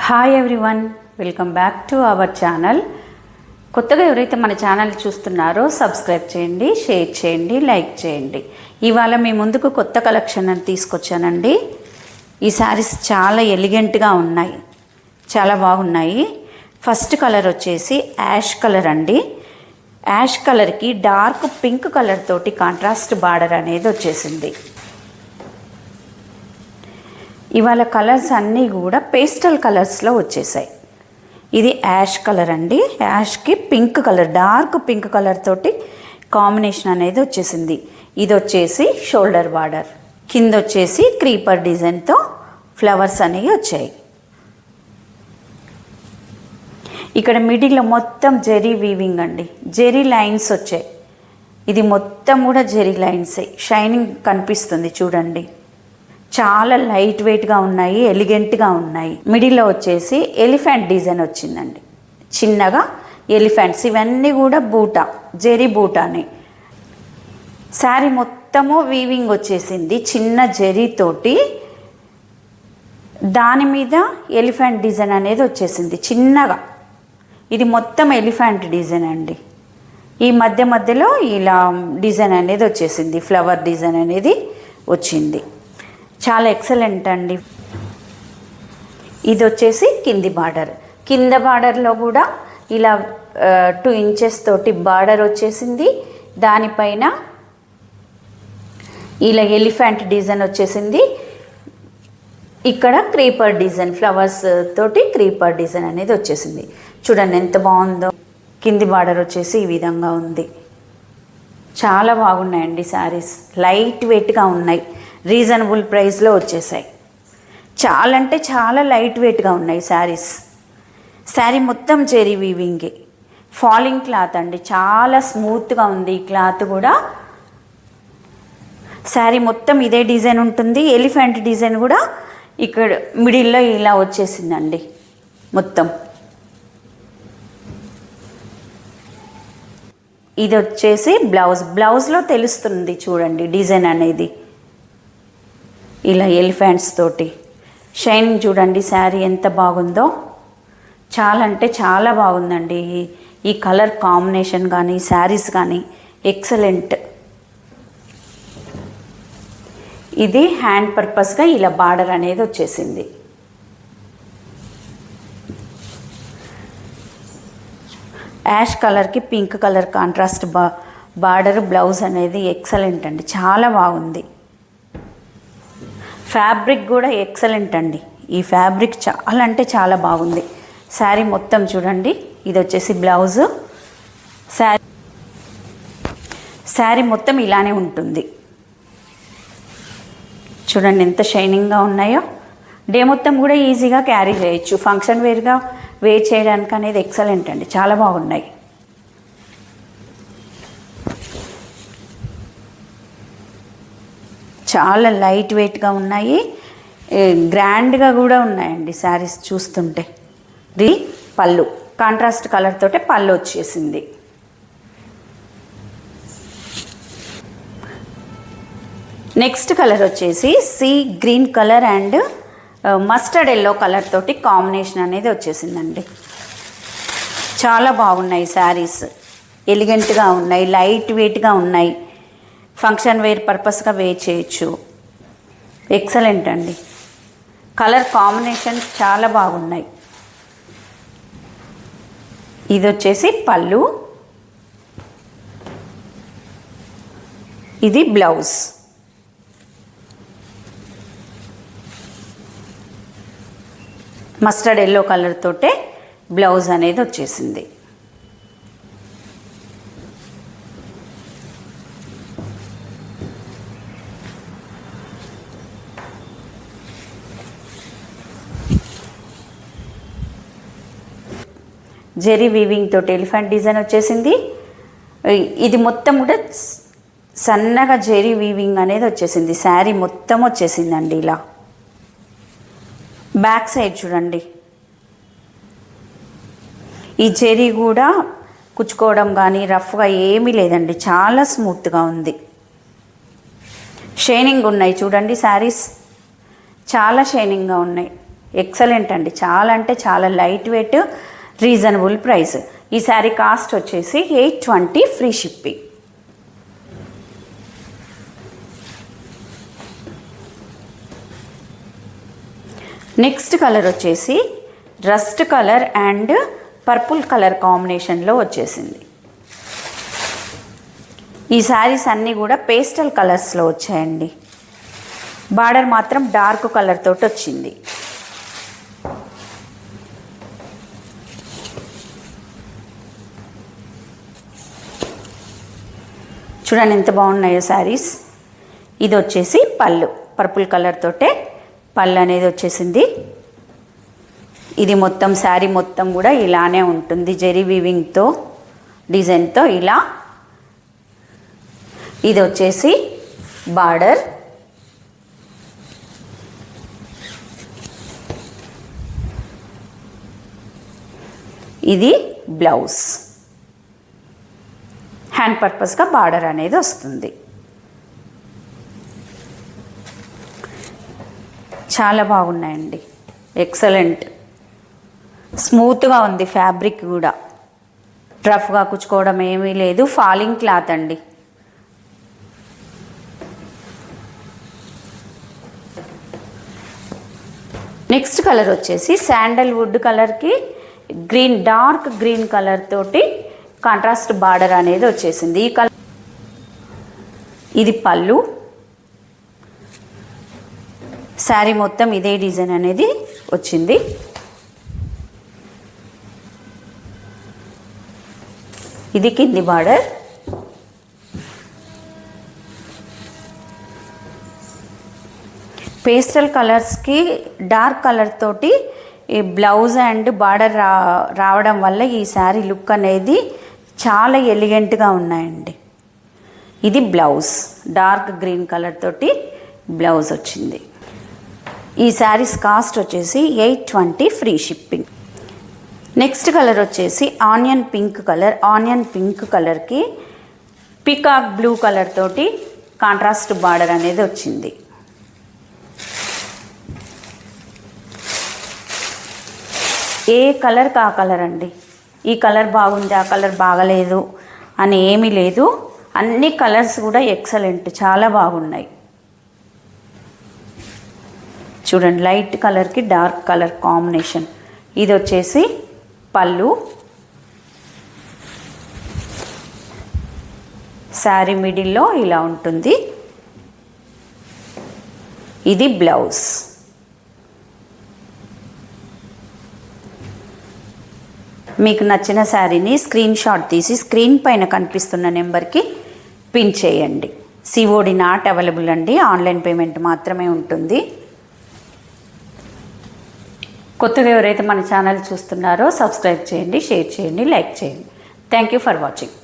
Hi everyone, welcome back to our channel. కొత్తగా ఎవరైతే మన ఛానల్ చూస్తున్నారో సబ్స్క్రైబ్ చేయండి, షేర్ చేయండి, లైక్ చేయండి. ఇవాళ మీ ముందుకు కొత్త కలెక్షన్ అని తీసుకొచ్చానండి. ఈ శారీస్ చాలా ఎలిగెంట్గా ఉన్నాయి, చాలా బాగున్నాయి. ఫస్ట్ కలర్ వచ్చేసి యాష్ కలర్ అండి. యాష్ కలర్కి డార్క్ పింక్ కలర్ తోటి కాంట్రాస్ట్ బార్డర్ అనేది వచ్చేసింది. ఇవాళ కలర్స్ అన్నీ కూడా పేస్టల్ కలర్స్లో వచ్చేసాయి. ఇది యాష్ కలర్ అండి. Yaskhi pink colour, dark pink colour తోటి కాంబినేషన్ అనేది వచ్చేసింది. ఇది వచ్చేసి షోల్డర్ బార్డర్, కింద వచ్చేసి క్రీపర్ డిజైన్తో ఫ్లవర్స్ అనేవి వచ్చాయి. ఇక్కడ మిడిల్లో మొత్తం జెరీ వీవింగ్ అండి, జెరీ లైన్స్ వచ్చాయి. ఇది మొత్తం కూడా జెరీ లైన్సే, షైనింగ్ కనిపిస్తుంది చూడండి. చాలా లైట్ వెయిట్గా ఉన్నాయి, ఎలిగెంట్గా ఉన్నాయి. మిడిల్లో వచ్చేసి ఎలిఫెంట్ డిజైన్ వచ్చిందండి, చిన్నగా ఎలిఫెంట్స్. ఇవన్నీ కూడా బూటా, జెరీ బూటాని. శారీ మొత్తము వీవింగ్ వచ్చేసింది చిన్న జెరీతోటి. దాని మీద ఎలిఫెంట్ డిజైన్ అనేది వచ్చేసింది చిన్నగా. ఇది మొత్తం ఎలిఫెంట్ డిజైన్ అండి. ఈ మధ్య మధ్యలో ఇలా డిజైన్ అనేది వచ్చేసింది, ఫ్లవర్ డిజైన్ అనేది వచ్చింది. చాలా ఎక్సలెంట్ అండి. ఇది వచ్చేసి కింది బార్డర్. కింద బార్డర్లో కూడా ఇలా 2 ఇంచెస్ తోటి బార్డర్ వచ్చేసింది. దానిపైన ఇలా ఎలిఫెంట్ డిజైన్ వచ్చేసింది. ఇక్కడ క్రీపర్ డిజైన్, ఫ్లవర్స్ తోటి క్రీపర్ డిజైన్ అనేది వచ్చేసింది. చూడండి ఎంత బాగుందో. కింది బార్డర్ వచ్చేసి ఈ విధంగా ఉంది. చాలా బాగున్నాయండి శారీస్, లైట్ వెయిట్గా ఉన్నాయి, రీజనబుల్ ప్రైస్లో వచ్చేసాయి. చాలా అంటే చాలా లైట్ వెయిట్గా ఉన్నాయి శారీస్. శారీ మొత్తం జెరీ వీవింగే, ఫాలింగ్ క్లాత్ అండి, చాలా స్మూత్గా ఉంది ఈ క్లాత్ కూడా. శారీ మొత్తం ఇదే డిజైన్ ఉంటుంది. ఎలిఫెంట్ డిజైన్ కూడా ఇక్కడ మిడిల్లో ఇలా వచ్చేసిందండి మొత్తం. ఇది వచ్చేసి బ్లౌజ్. బ్లౌజ్లో తెలుస్తుంది చూడండి డిజైన్ అనేది, ఇలా ఎలిఫెంట్స్ తోటి షైనింగ్. చూడండి శారీ ఎంత బాగుందో, చాలా అంటే చాలా బాగుందండి. ఈ కలర్ కాంబినేషన్ కానీ శారీస్ కానీ ఎక్సలెంట్. ఇది హ్యాండ్ పర్పస్గా ఇలా బార్డర్ అనేది వచ్చేసింది. యాష్ కలర్కి pink colour contrast border, blouse అనేది ఎక్సలెంట్ అండి, చాలా బాగుంది. ఫ్యాబ్రిక్ కూడా ఎక్సలెంట్ అండి. ఈ ఫ్యాబ్రిక్ చాలా అంటే చాలా బాగుంది. శారీ మొత్తం చూడండి. ఇది వచ్చేసి బ్లౌజు. శారీ మొత్తం ఇలానే ఉంటుంది. చూడండి ఎంత షైనింగ్గా ఉన్నాయో. డే మొత్తం కూడా ఈజీగా క్యారీ చేయొచ్చు, ఫంక్షన్ వేర్గా వేర్ చేయడానికి అనేది ఎక్సలెంట్ అండి, చాలా బాగున్నాయి. చాలా లైట్ వెయిట్గా ఉన్నాయి, గ్రాండ్గా కూడా ఉన్నాయండి శారీస్ చూస్తుంటే. ఇది పళ్ళు, కాంట్రాస్ట్ కలర్ తోటే పళ్ళు వచ్చేసింది. నెక్స్ట్ కలర్ వచ్చేసి sea green colour and mustard yellow colour తోటి కాంబినేషన్ అనేది వచ్చేసిందండి. చాలా బాగున్నాయి శారీస్, ఎలిగెంట్గా ఉన్నాయి, లైట్ వెయిట్గా ఉన్నాయి, ఫంక్షన్ వేర్ పర్పస్గా వేర్ చేయొచ్చు. ఎక్సలెంట్ అండి. కలర్ కాంబినేషన్ చాలా బాగున్నాయి. ఇది వచ్చేసి పళ్ళు, ఇది బ్లౌజ్. మస్టర్డ్ ఎల్లో కలర్ తోటే బ్లౌజ్ అనేది వచ్చేసింది. జెరీ వీవింగ్ తోటి ఎలిఫెంట్ డిజైన్ వచ్చేసింది. ఇది మొత్తం కూడా సన్నగా జెరీ వీవింగ్ అనేది వచ్చేసింది. శారీ మొత్తం వచ్చేసిందండి ఇలా. బ్యాక్ సైడ్ చూడండి, ఈ జెరీ కూడా కుచ్చుకోవడం కానీ రఫ్గా ఏమీ లేదండి, చాలా స్మూత్గా ఉంది. షైనింగ్ ఉన్నాయి చూడండి శారీస్, చాలా షైనింగ్గా ఉన్నాయి. ఎక్సలెంట్ అండి, చాలా అంటే చాలా లైట్ వెయిట్, రీజనబుల్ ప్రైస్. ఈ శారీ కాస్ట్ వచ్చేసి 820 ఫ్రీ షిప్పింగ్. నెక్స్ట్ కలర్ వచ్చేసి rust colour and purple colour కాంబినేషన్లో వచ్చేసింది. ఈ శారీస్ అన్నీ కూడా పేస్టల్ కలర్స్లో వచ్చాయండి. బార్డర్ మాత్రం డార్క్ కలర్ తోటి వచ్చింది. చూడండి ఎంత బాగున్నాయో శారీస్. ఇది వచ్చేసి పళ్ళు, పర్పుల్ కలర్ తోటే పళ్ళు అనేది వచ్చేసింది. ఇది మొత్తం శారీ మొత్తం కూడా ఇలానే ఉంటుంది, జెరీ వీవింగ్తో డిజైన్తో ఇలా. ఇది వచ్చేసి బార్డర్. ఇది బ్లౌజ్. హ్యాండ్ పర్పస్గా బార్డర్ అనేది వస్తుంది. చాలా బాగున్నాయండి, ఎక్సలెంట్. స్మూత్గా ఉంది ఫ్యాబ్రిక్ కూడా, రఫ్గా కుచ్చుకోవడం ఏమీ లేదు. ఫాలింగ్ క్లాత్ అండి. నెక్స్ట్ కలర్ వచ్చేసి శాండల్వుడ్ కలర్కి గ్రీన్, డార్క్ గ్రీన్ కలర్ తోటి కాంట్రాస్ట్ బార్డర్ అనేది వచ్చేసింది. ఈ కలర్, ఇది పళ్ళు. శారీ మొత్తం ఇదే డిజైన్ అనేది వచ్చింది. ఇది కింది బార్డర్. పేస్టల్ కలర్స్కి డార్క్ కలర్ తోటి ఈ బ్లౌజ్ అండ్ బార్డర్ రావడం వల్ల ఈ శారీ లుక్ అనేది చాలా ఎలిగెంట్గా ఉన్నాయండి. ఇది బ్లౌజ్, డార్క్ గ్రీన్ కలర్ తోటి బ్లౌజ్ వచ్చింది. ఈ శారీస్ కాస్ట్ వచ్చేసి 820 ఫ్రీ షిప్పింగ్. నెక్స్ట్ కలర్ వచ్చేసి onion pink colour. Onion pink కలర్కి పికాక్ బ్లూ కలర్ తోటి కాంట్రాస్ట్ బార్డర్ అనేది వచ్చింది. ఏ కలర్ కా కలర్ అండి. ఈ కలర్ బాగుంది, ఆ కలర్ బాగలేదు అని ఏమీ లేదు. అన్ని కలర్స్ కూడా ఎక్సలెంట్, చాలా బాగున్నాయి. చూడండి, లైట్ కలర్కి డార్క్ కలర్ కాంబినేషన్. ఇది వచ్చేసి పళ్ళు. శారీ మిడిల్లో ఇలా ఉంటుంది. ఇది బ్లౌజ్. మీకు నచ్చిన శారీని స్క్రీన్ షాట్ తీసి స్క్రీన్ పైన కనిపిస్తున్న నెంబర్కి పిన్ చేయండి. సిఓడి నాట్ అవైలబుల్ అండి, ఆన్లైన్ పేమెంట్ మాత్రమే ఉంటుంది. కొత్తగా ఎవరైతే మన ఛానల్ చూస్తున్నారో సబ్స్క్రైబ్ చేయండి, షేర్ చేయండి, లైక్ చేయండి. Thank you for watching.